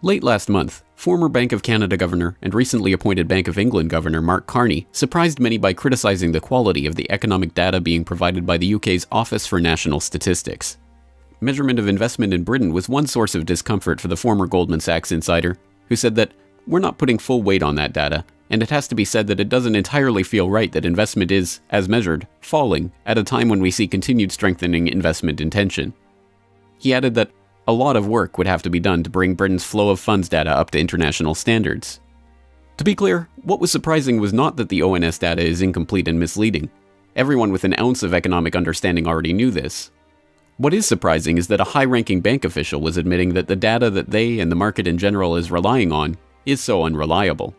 Late last month, former Bank of Canada Governor and recently appointed Bank of England Governor Mark Carney surprised many by criticizing the quality of the economic data being provided by the UK's Office for National Statistics. Measurement of investment in Britain was one source of discomfort for the former Goldman Sachs insider, who said that, "We're not putting full weight on that data, and it has to be said that it doesn't entirely feel right that investment is, as measured, falling at a time when we see continued strengthening investment intention." He added that a lot of work would have to be done to bring Britain's flow of funds data up to international standards. To be clear, what was surprising was not that the ONS data is incomplete and misleading. Everyone with an ounce of economic understanding already knew this. What is surprising is that a high-ranking bank official was admitting that the data that they and the market in general is relying on is so unreliable.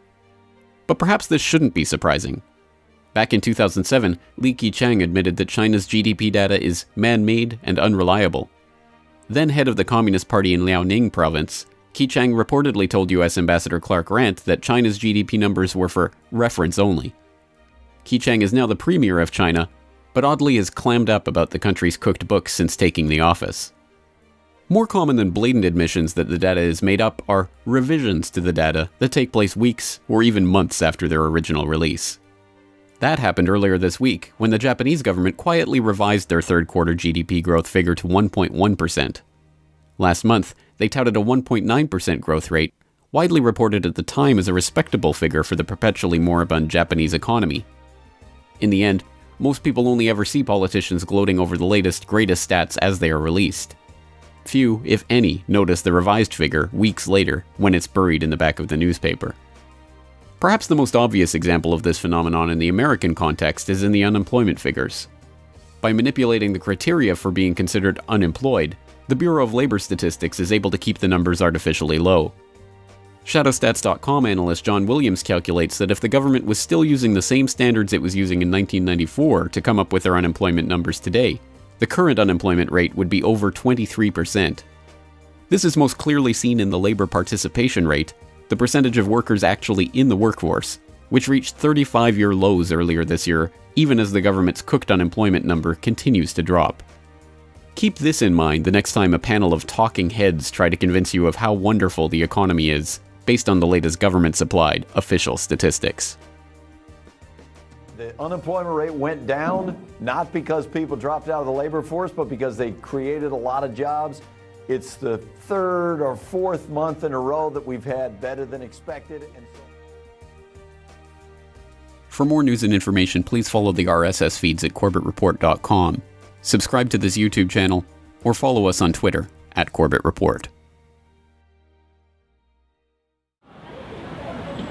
But perhaps this shouldn't be surprising. Back in 2007, Li Keqiang admitted that China's GDP data is man-made and unreliable. Then head of the Communist Party in Liaoning province, Keqiang reportedly told US Ambassador Clark Randt that China's GDP numbers were for reference only. Keqiang is now the premier of China, but oddly has clammed up about the country's cooked books since taking the office. More common than blatant admissions that the data is made up are revisions to the data that take place weeks or even months after their original release. That happened earlier this week, when the Japanese government quietly revised their third-quarter GDP growth figure to 1.1%. Last month, they touted a 1.9% growth rate, widely reported at the time as a respectable figure for the perpetually moribund Japanese economy. In the end, most people only ever see politicians gloating over the latest, greatest stats as they are released. Few, if any, notice the revised figure weeks later when it's buried in the back of the newspaper. Perhaps the most obvious example of this phenomenon in the American context is in the unemployment figures. By manipulating the criteria for being considered unemployed, the Bureau of Labor Statistics is able to keep the numbers artificially low. Shadowstats.com analyst John Williams calculates that if the government was still using the same standards it was using in 1994 to come up with their unemployment numbers today, the current unemployment rate would be over 23%. This is most clearly seen in the labor participation rate, the percentage of workers actually in the workforce, which reached 35-year lows earlier this year, even as the government's cooked unemployment number continues to drop. Keep this in mind the next time a panel of talking heads try to convince you of how wonderful the economy is, based on the latest government-supplied official statistics. The unemployment rate went down, not because people dropped out of the labor force, but because they created a lot of jobs. It's the third or fourth month in a row that we've had better than expected. For more news and information, please follow the RSS feeds at CorbettReport.com, subscribe to this YouTube channel, or follow us on Twitter @CorbettReport.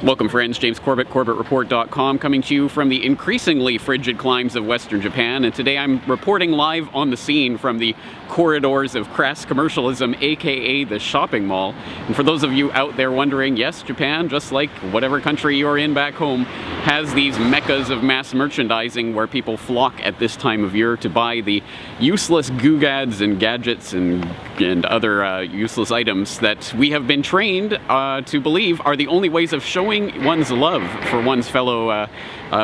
Welcome friends, James Corbett, CorbettReport.com, coming to you from the increasingly frigid climes of Western Japan, and today I'm reporting live on the scene from the corridors of crass commercialism, aka the shopping mall. And for those of you out there wondering, yes, Japan, just like whatever country you're in back home, has these meccas of mass merchandising where people flock at this time of year to buy the useless googads and gadgets and other useless items that we have been trained to believe are the only ways of showing one's love for one's fellow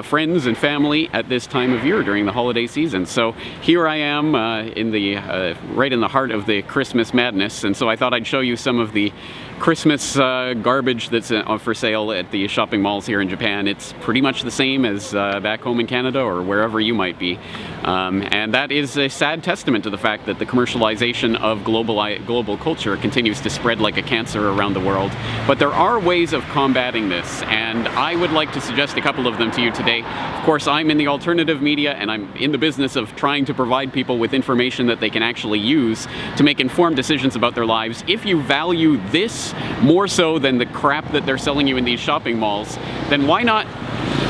friends and family at this time of year during the holiday season. So here I am right in the heart of the Christmas madness, and so I thought I'd show you some of the Christmas garbage that's for sale at the shopping malls here in Japan. It's pretty much the same as back home in Canada or wherever you might be. And that is a sad testament to the fact that the commercialization of global culture continues to spread like a cancer around the world. But there are ways of combating this, and I would like to suggest a couple of them to you today. Of course, I'm in the alternative media, and I'm in the business of trying to provide people with information that they can actually use to make informed decisions about their lives. If you value this more so than the crap that they're selling you in these shopping malls, then why not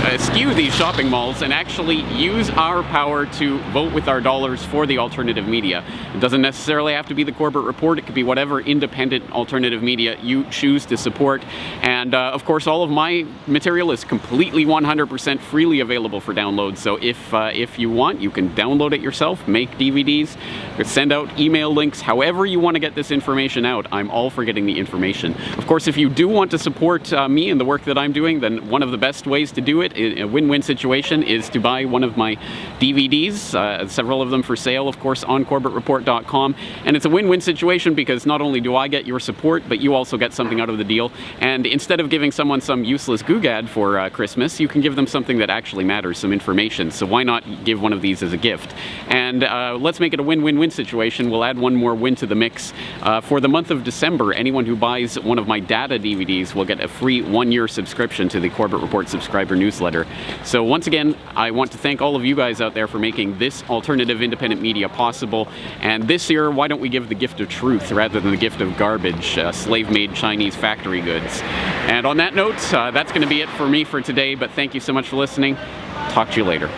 eschew these shopping malls and actually use our power to vote with our dollars for the alternative media. It doesn't necessarily have to be the Corbett Report. It could be whatever independent alternative media you choose to support. And of course, all of my material is completely 100% freely available for download. So if you want, you can download it yourself, make DVDs, send out email links, however you want to get this information out. I'm all for getting the information. Of course, if you do want to support me and the work that I'm doing, then one of the best ways to do it a win-win situation is to buy one of my DVDs, several of them for sale, of course, on CorbettReport.com. And it's a win-win situation because not only do I get your support, but you also get something out of the deal. And instead of giving someone some useless googad for Christmas, you can give them something that actually matters, some information. So why not give one of these as a gift? And let's make it a win-win-win situation. We'll add one more win to the mix. For the month of December, anyone who buys one of my data DVDs will get a free 1-year subscription to the Corbett Report subscriber newsletter. So once again, I want to thank all of you guys out there for making this alternative independent media possible. And this year, why don't we give the gift of truth rather than the gift of garbage, slave-made Chinese factory goods? And on that note, that's going to be it for me for today, but thank you so much for listening. Talk to you later.